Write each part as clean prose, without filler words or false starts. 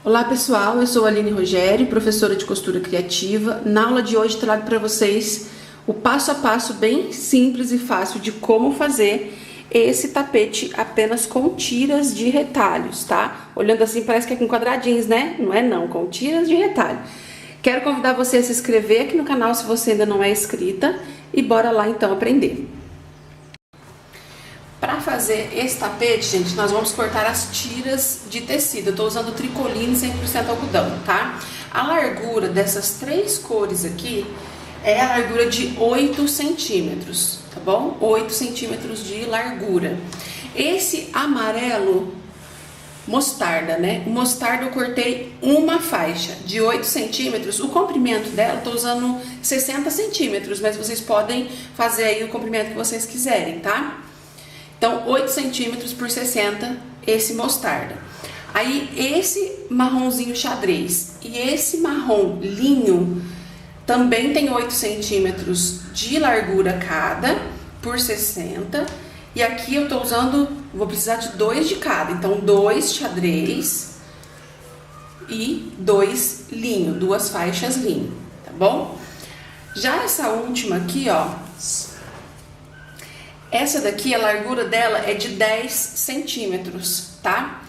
Olá pessoal, eu sou a Aline Rogério, professora de costura criativa. Na aula de hoje trago para vocês o passo a passo bem simples e fácil de como fazer esse tapete apenas com tiras de retalhos, tá? Olhando assim parece que é com quadradinhos, né? Não é não, com tiras de retalho. Quero convidar você a se inscrever aqui no canal se você ainda não é inscrita e bora lá então aprender. Para fazer esse tapete, gente, nós vamos cortar as tiras de tecido. Eu tô usando tricoline 100% algodão, tá? A largura dessas três cores aqui é a largura de 8 centímetros, tá bom? 8 centímetros de largura. Esse amarelo mostarda, né? O mostarda eu cortei uma faixa de 8 centímetros. O comprimento dela, eu tô usando 60 centímetros, mas vocês podem fazer aí o comprimento que vocês quiserem, tá? Então, 8 centímetros por 60, esse mostarda. Aí, esse marronzinho xadrez e esse marrom linho também tem 8 centímetros de largura cada, por 60. E aqui eu tô usando, vou precisar de 2 de cada. Então, 2 xadrez e 2 linho, 2 faixas linho, tá bom? Já essa última aqui, ó, essa daqui, a largura dela é de 10 centímetros, tá?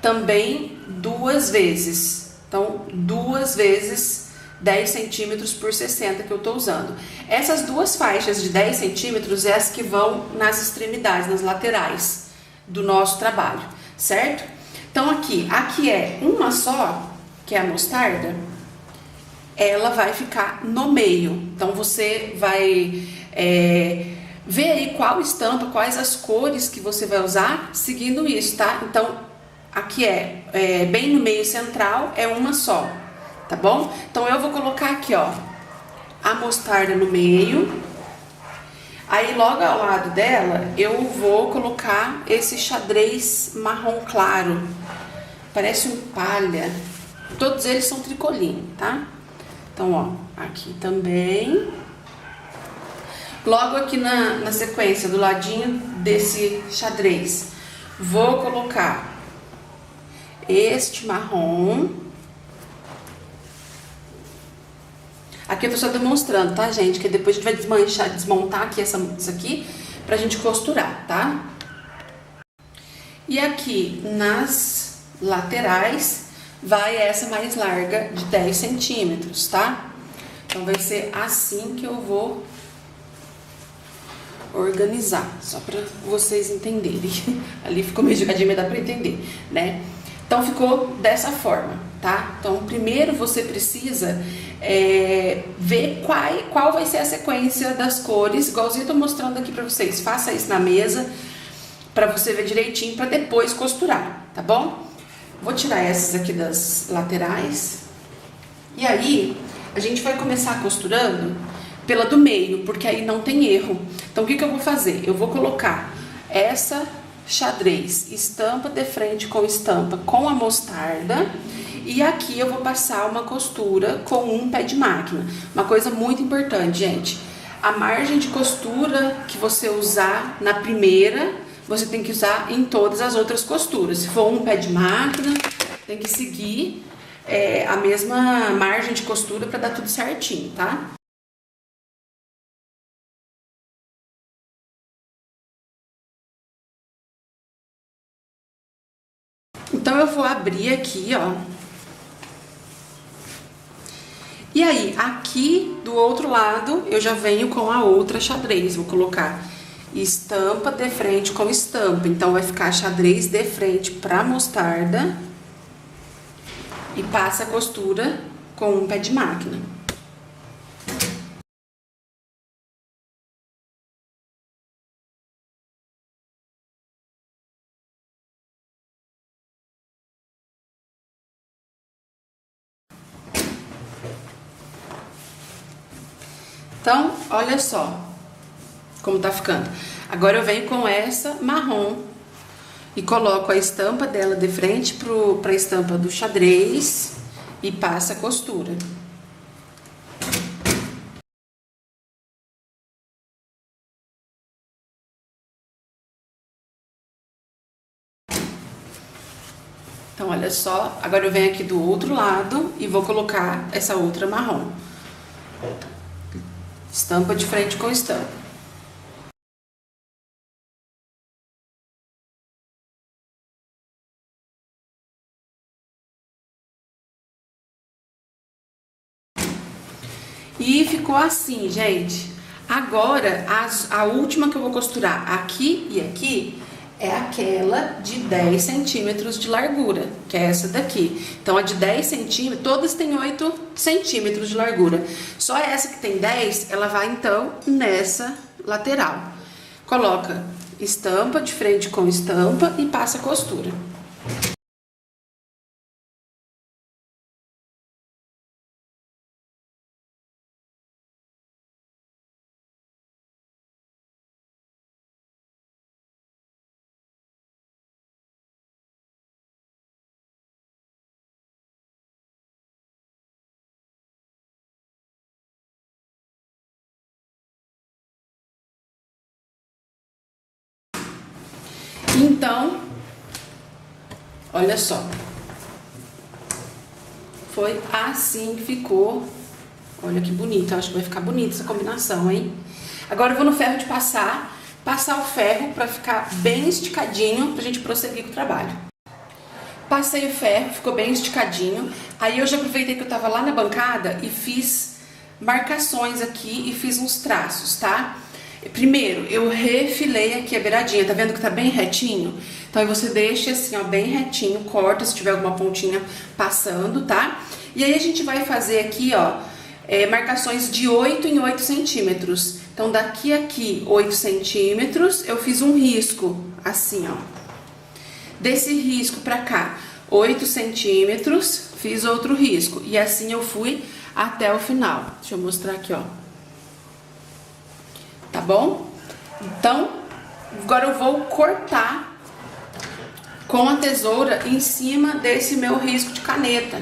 Também 2 vezes. Então, 2 vezes 10 centímetros por 60 que eu tô usando. Essas duas faixas de 10 centímetros é as que vão nas extremidades, nas laterais do nosso trabalho, certo? Então, aqui é uma só, que é a mostarda, ela vai ficar no meio. Então, você vai... vê aí qual estampa, quais as cores que você vai usar seguindo isso, tá? Então, aqui bem no meio central, é uma só, tá bom? Então, eu vou colocar aqui, ó, a mostarda no meio. Aí, logo ao lado dela, eu vou colocar esse xadrez marrom claro. Parece um palha. Todos eles são tricoline, tá? Então, ó, aqui também. Logo aqui na sequência, do ladinho desse xadrez, vou colocar este marrom. Aqui eu tô só demonstrando, tá, gente? Que depois a gente vai desmontar aqui isso aqui pra gente costurar, tá? E aqui nas laterais vai essa mais larga de 10 centímetros, tá? Então vai ser assim que eu vou organizar, só para vocês entenderem. Ali ficou meio jogadinho, mas dá para entender, né? Então ficou dessa forma, tá? Então primeiro você precisa ver qual vai ser a sequência das cores, igualzinho eu tô mostrando aqui para vocês. Faça isso na mesa para você ver direitinho, para depois costurar, tá bom? Vou tirar essas aqui das laterais e aí a gente vai começar costurando pela do meio, porque aí não tem erro. Então, o que eu vou fazer? Eu vou colocar essa xadrez, estampa de frente com estampa com a mostarda, e aqui eu vou passar uma costura com um pé de máquina. Uma coisa muito importante, gente, a margem de costura que você usar na primeira, você tem que usar em todas as outras costuras. Se for um pé de máquina, tem que seguir a mesma margem de costura para dar tudo certinho, tá? Então, eu vou abrir aqui, ó. E aí, aqui do outro lado, eu já venho com a outra xadrez. Vou colocar estampa de frente com estampa. Então, vai ficar xadrez de frente pra mostarda. E passa a costura com um pé de máquina. Então, olha só como tá ficando. Agora eu venho com essa marrom e coloco a estampa dela de frente pra estampa do xadrez e passa a costura. Então, olha só, agora eu venho aqui do outro lado e vou colocar essa outra marrom. Estampa de frente com estampa. E ficou assim, gente. Agora, a última que eu vou costurar aqui e aqui é aquela de 10 centímetros de largura, que é essa daqui. Então, a de 10 centímetros, todas têm 8 centímetros de largura. Só essa que tem 10, ela vai, então, nessa lateral. Coloca estampa de frente com estampa e passa a costura. Então, olha só, foi assim que ficou. Olha que bonito, acho que vai ficar bonita essa combinação, hein? Agora eu vou no ferro de passar o ferro pra ficar bem esticadinho pra gente prosseguir com o trabalho. Passei o ferro, ficou bem esticadinho. Aí eu já aproveitei que eu tava lá na bancada e fiz marcações aqui e fiz uns traços, tá? Primeiro, eu refilei aqui a beiradinha, tá vendo que tá bem retinho? Então, aí você deixa assim, ó, bem retinho, corta se tiver alguma pontinha passando, tá? E aí a gente vai fazer aqui, ó, marcações de 8 em 8 centímetros. Então, daqui a aqui, 8 centímetros, eu fiz um risco, assim, ó. Desse risco pra cá, 8 centímetros, fiz outro risco. E assim eu fui até o final. Deixa eu mostrar aqui, ó. Tá bom? Então, agora eu vou cortar com a tesoura em cima desse meu risco de caneta.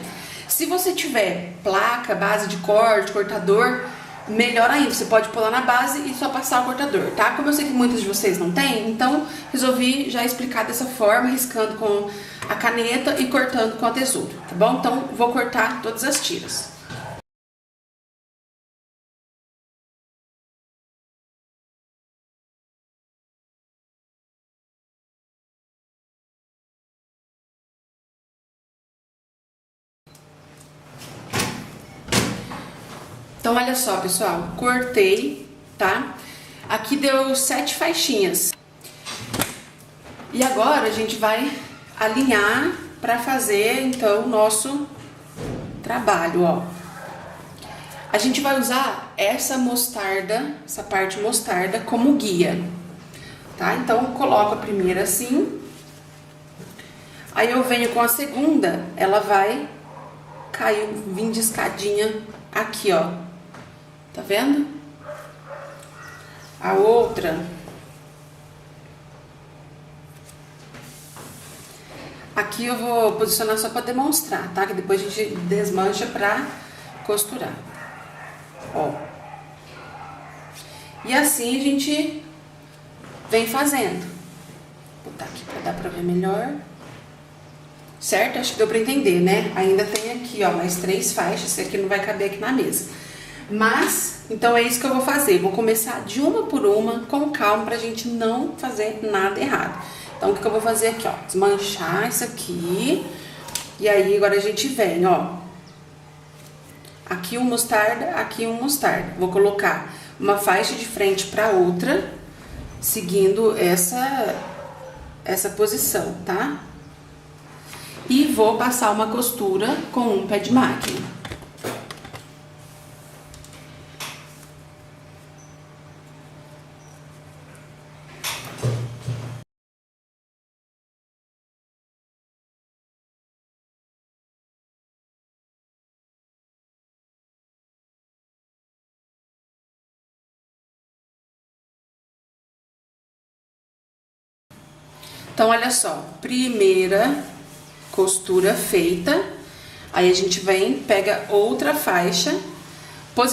Se você tiver placa, base de corte, cortador, melhor ainda. Você pode pular na base e só passar o cortador, tá? Como eu sei que muitos de vocês não têm, então resolvi já explicar dessa forma, riscando com a caneta e cortando com a tesoura, tá bom? Então, vou cortar todas as tiras. Então, olha só, pessoal, cortei, tá? Aqui deu 7 faixinhas. E agora a gente vai alinhar para fazer, então, o nosso trabalho, ó. A gente vai usar essa mostarda, essa parte mostarda, como guia, tá? Então, eu coloco a primeira assim. Aí eu venho com a segunda, ela vai cair, vir de escadinha aqui, ó. Tá vendo? A outra. Aqui eu vou posicionar só pra demonstrar, tá? Que depois a gente desmancha pra costurar. Ó. E assim a gente vem fazendo. Vou botar aqui pra dar pra ver melhor. Certo? Acho que deu pra entender, né? Ainda tem aqui, ó, mais 3 faixas. Esse aqui não vai caber aqui na mesa. Mas, então é isso que eu vou fazer. Vou começar de uma por uma, com calma, pra gente não fazer nada errado. Então, o que eu vou fazer aqui, ó? Desmanchar isso aqui. E aí, agora a gente vem, ó. Aqui um mostarda, aqui um mostarda. Vou colocar uma faixa de frente pra outra, seguindo essa posição, tá? E vou passar uma costura com um pé de máquina. Então, olha só, primeira costura feita, aí a gente vem, pega outra faixa,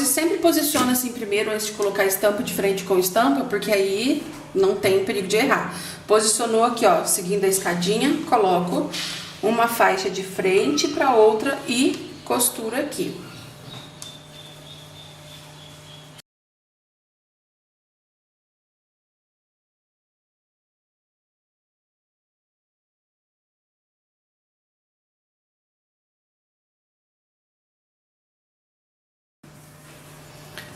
sempre posiciona assim primeiro antes de colocar estampa de frente com estampa, porque aí não tem perigo de errar. Posicionou aqui, ó, seguindo a escadinha, coloco uma faixa de frente para outra e costura aqui.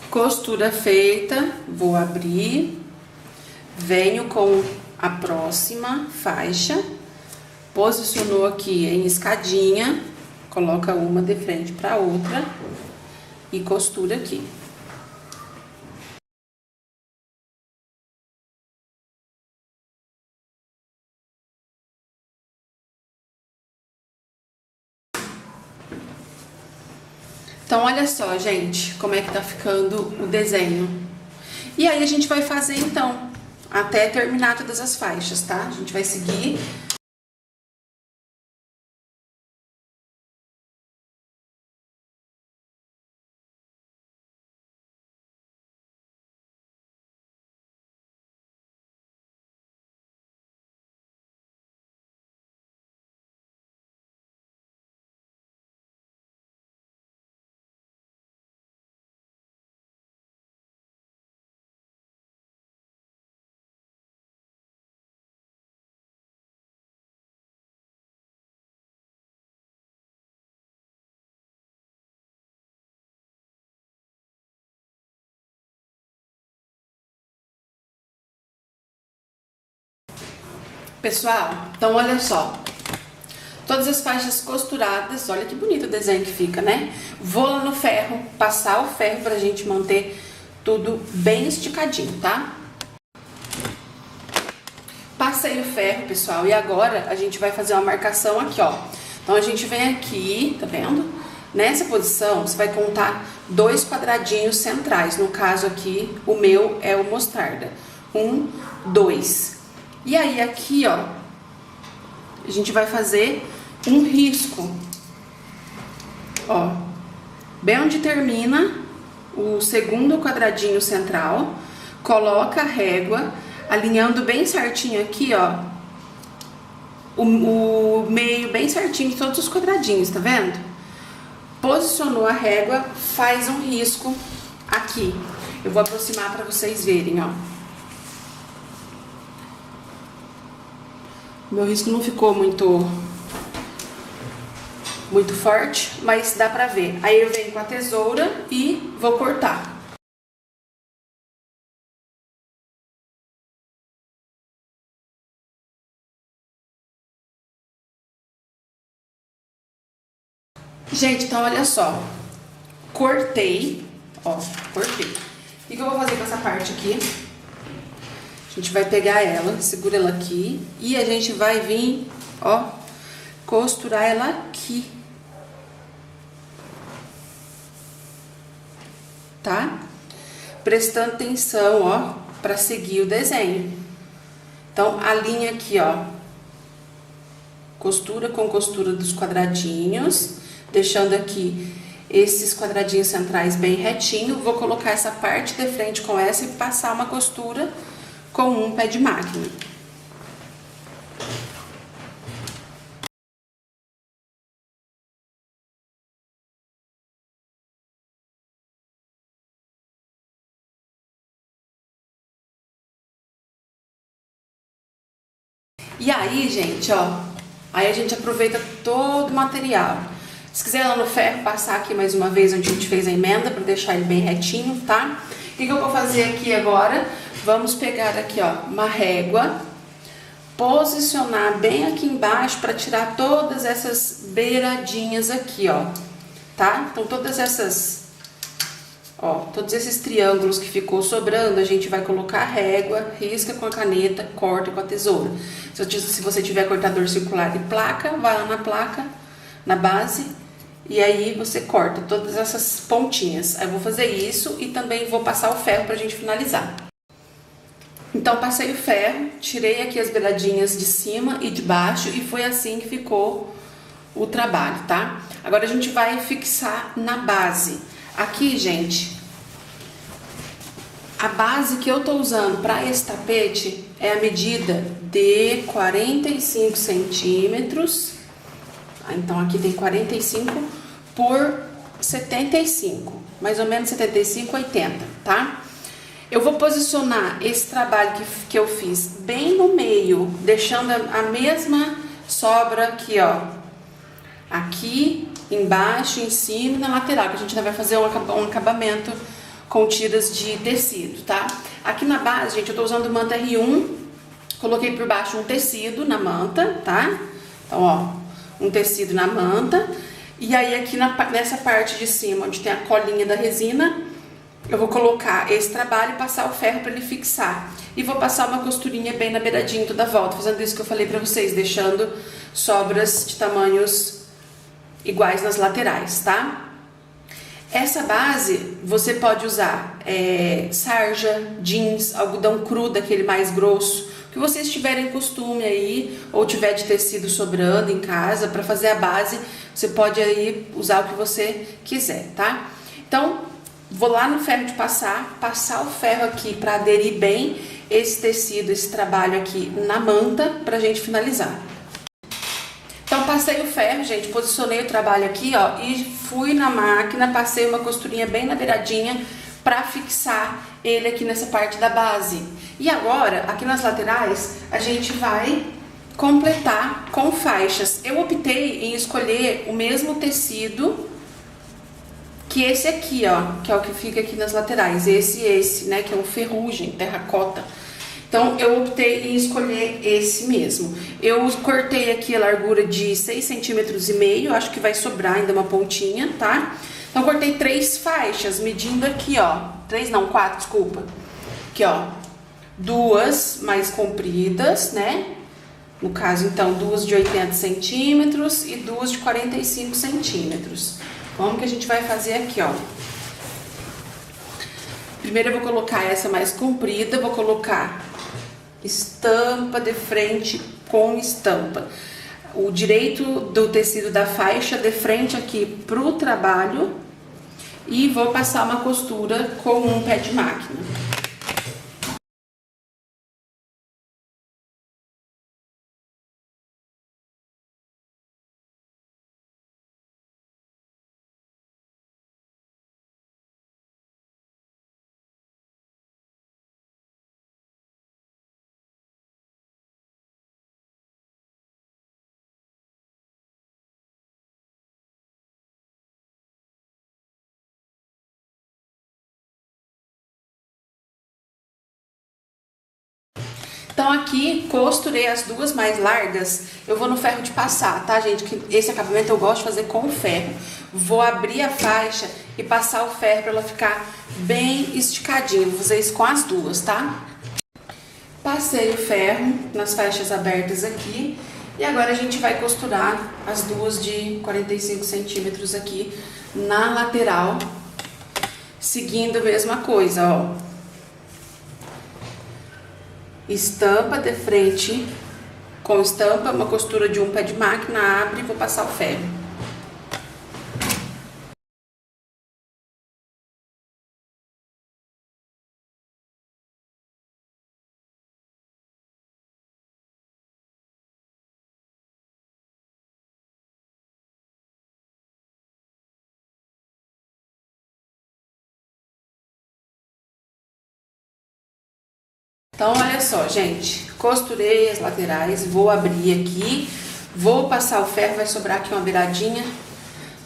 Costura feita, vou abrir, venho com a próxima faixa, posicionou aqui em escadinha, coloca uma de frente para outra e costura aqui. Então, olha só, gente, como é que tá ficando o desenho. E aí, a gente vai fazer, então, até terminar todas as faixas, tá? A gente vai seguir. Pessoal, então olha só, todas as faixas costuradas, olha que bonito o desenho que fica, né? Vou lá no ferro, passar o ferro pra gente manter tudo bem esticadinho, tá? Passei o ferro, pessoal, e agora a gente vai fazer uma marcação aqui, ó. Então a gente vem aqui, tá vendo? Nessa posição, você vai contar 2 quadradinhos centrais, no caso aqui, o meu é o mostarda. 1, 2. E aí, aqui, ó, a gente vai fazer um risco, ó, bem onde termina o segundo quadradinho central, coloca a régua, alinhando bem certinho aqui, ó, o meio bem certinho de todos os quadradinhos, tá vendo? Posicionou a régua, faz um risco aqui. Eu vou aproximar para vocês verem, ó. Meu risco não ficou muito forte, mas dá pra ver. Aí eu venho com a tesoura e vou cortar. Gente, então olha só. Cortei, ó, cortei. O que eu vou fazer com essa parte aqui? A gente vai pegar ela, segura ela aqui e a gente vai vir, ó, costurar ela aqui, tá? Prestando atenção, ó, pra seguir o desenho. Então, a linha aqui, ó, costura com costura dos quadradinhos, deixando aqui esses quadradinhos centrais bem retinho. Vou colocar essa parte de frente com essa e passar uma costura com um pé de máquina. E aí, gente, ó, aí a gente aproveita todo o material. Se quiser lá no ferro, passar aqui mais uma vez onde a gente fez a emenda, para deixar ele bem retinho, tá? O que eu vou fazer aqui agora? Vamos pegar aqui, ó, uma régua, posicionar bem aqui embaixo para tirar todas essas beiradinhas aqui, ó, tá? Então, todas essas, ó, todos esses triângulos que ficou sobrando, a gente vai colocar a régua, risca com a caneta, corta com a tesoura. Se você tiver cortador circular de placa, vai lá na placa, na base, e aí você corta todas essas pontinhas. Aí eu vou fazer isso e também vou passar o ferro pra gente finalizar. Então, passei o ferro, tirei aqui as beiradinhas de cima e de baixo e foi assim que ficou o trabalho, tá? Agora a gente vai fixar na base. Aqui, gente, a base que eu tô usando para esse tapete é a medida de 45 centímetros Então aqui tem 45 por 75, mais ou menos 75, 80, tá? Eu vou posicionar esse trabalho que eu fiz bem no meio, deixando a mesma sobra aqui, ó. Aqui, embaixo, em cima e na lateral, que a gente ainda vai fazer um acabamento com tiras de tecido, tá? Aqui na base, gente, eu tô usando manta R1, coloquei por baixo um tecido na manta, tá? Então, ó, um tecido na manta. E aí aqui nessa parte de cima, onde tem a colinha da resina, eu vou colocar esse trabalho e passar o ferro para ele fixar. E vou passar uma costurinha bem na beiradinha toda a volta, fazendo isso que eu falei pra vocês, deixando sobras de tamanhos iguais nas laterais, tá? Essa base você pode usar sarja, jeans, algodão cru, daquele mais grosso, que vocês tiverem costume aí, ou tiver de tecido sobrando em casa, para fazer a base, você pode aí usar o que você quiser, tá? Então, vou lá no ferro de passar o ferro aqui para aderir bem esse tecido, esse trabalho aqui na manta, pra gente finalizar. Então, passei o ferro, gente, posicionei o trabalho aqui, ó, e fui na máquina, passei uma costurinha bem na beiradinha pra fixar ele aqui nessa parte da base. E agora, aqui nas laterais, a gente vai completar com faixas. Eu optei em escolher o mesmo tecido que esse aqui, ó, que é o que fica aqui nas laterais, esse, né, que é um ferrugem, terracota. Então, eu optei em escolher esse mesmo. Eu cortei aqui a largura de 6,5 cm, acho que vai sobrar ainda uma pontinha, tá? Então, cortei 3 faixas, medindo aqui, ó, 3 não, 4, desculpa. Aqui, ó, 2 mais compridas, né? No caso, então, 2 de 80 centímetros e 2 de 45 centímetros. Como que a gente vai fazer aqui, ó? Primeiro eu vou colocar essa mais comprida, vou colocar estampa de frente com estampa. O direito do tecido da faixa de frente aqui pro trabalho e vou passar uma costura com um pé de máquina. Então aqui, costurei as duas mais largas, eu vou no ferro de passar, tá, gente? Que esse acabamento eu gosto de fazer com o ferro. Vou abrir a faixa e passar o ferro pra ela ficar bem esticadinha. Vou fazer isso com as duas, tá? Passei o ferro nas faixas abertas aqui. E agora a gente vai costurar as duas de 45 centímetros aqui na lateral, seguindo a mesma coisa, ó. Estampa de frente com estampa, uma costura de um pé de máquina, abre e vou passar o ferro. Então, olha só, gente, costurei as laterais, vou abrir aqui, vou passar o ferro, vai sobrar aqui uma beiradinha,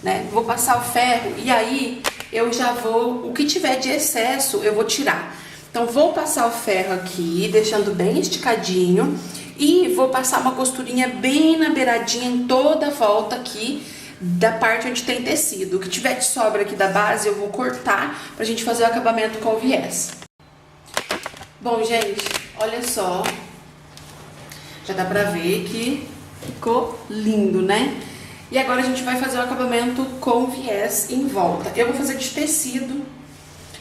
né? Vou passar o ferro e aí eu já vou, o que tiver de excesso eu vou tirar. Então, vou passar o ferro aqui, deixando bem esticadinho e vou passar uma costurinha bem na beiradinha em toda a volta aqui da parte onde tem tecido. O que tiver de sobra aqui da base eu vou cortar pra gente fazer o acabamento com viés. Bom, gente, olha só, já dá pra ver que ficou lindo, né? E agora a gente vai fazer o acabamento com viés em volta. Eu vou fazer de tecido,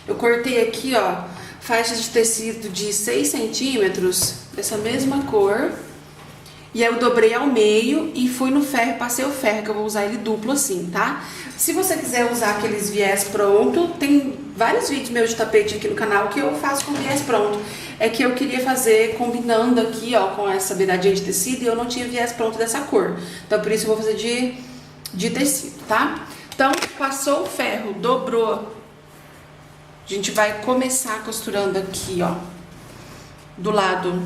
eu cortei aqui, ó, faixas de tecido de 6 centímetros, dessa mesma cor. E aí eu dobrei ao meio e fui no ferro, passei o ferro, que eu vou usar ele duplo assim, tá? Se você quiser usar aqueles viés pronto, tem vários vídeos meus de tapete aqui no canal que eu faço com viés pronto. É que eu queria fazer combinando aqui, ó, com essa beiradinha de tecido e eu não tinha viés pronto dessa cor. Então por isso eu vou fazer de de tecido, tá? Então, passou o ferro, dobrou, a gente vai começar costurando aqui, ó, do lado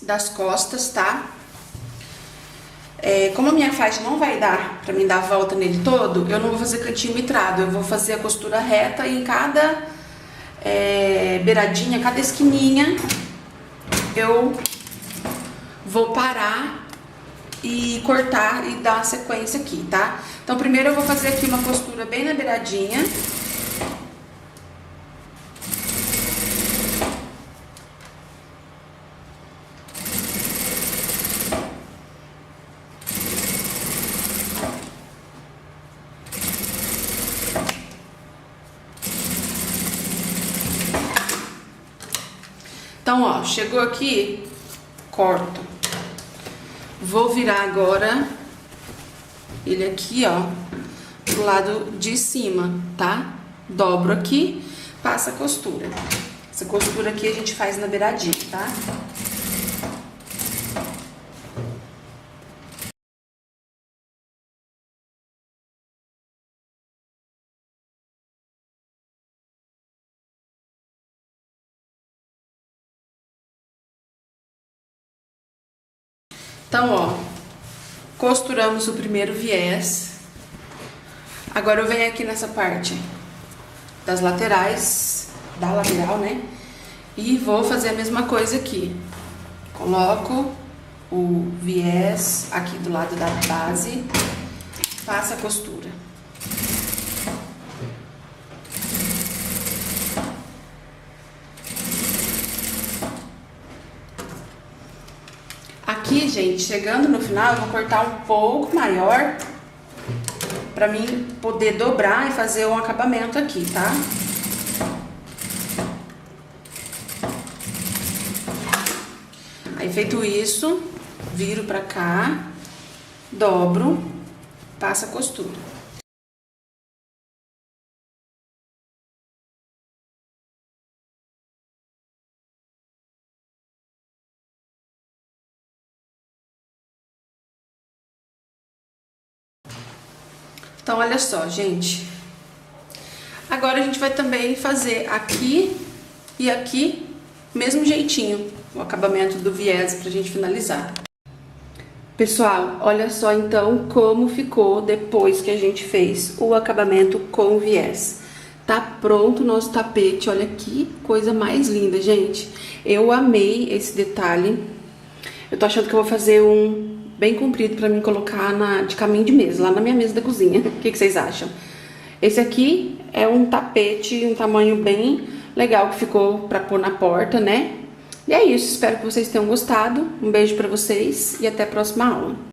das costas, tá? Como a minha faixa não vai dar pra mim dar a volta nele todo, eu não vou fazer cantinho mitrado, eu vou fazer a costura reta e em cada beiradinha, cada esquininha, eu vou parar e cortar e dar a sequência aqui, tá? Então, primeiro eu vou fazer aqui uma costura bem na beiradinha. Então, ó, chegou aqui, corto. Vou virar agora ele aqui, ó, do lado de cima, tá? Dobro aqui, passa a costura. Essa costura aqui a gente faz na beiradinha, tá? Então, ó, costuramos o primeiro viés. Agora eu venho aqui nessa parte das laterais, da lateral, né? E vou fazer a mesma coisa aqui. Coloco o viés aqui do lado da base, faço a costura. Aqui, gente, chegando no final, eu vou cortar um pouco maior pra mim poder dobrar e fazer um acabamento aqui, tá? Aí, feito isso, viro pra cá, dobro, passo a costura. Então, olha só, gente. Agora a gente vai também fazer aqui e aqui, mesmo jeitinho, o acabamento do viés pra gente finalizar. Pessoal, olha só então como ficou depois que a gente fez o acabamento com viés. Tá pronto o nosso tapete, olha que coisa mais linda, gente. Eu amei esse detalhe. Eu tô achando que eu vou fazer um bem comprido pra mim colocar de caminho de mesa, lá na minha mesa da cozinha. O que vocês acham? Esse aqui é um tapete, um tamanho bem legal que ficou pra pôr na porta, né? E é isso, espero que vocês tenham gostado. Um beijo pra vocês e até a próxima aula.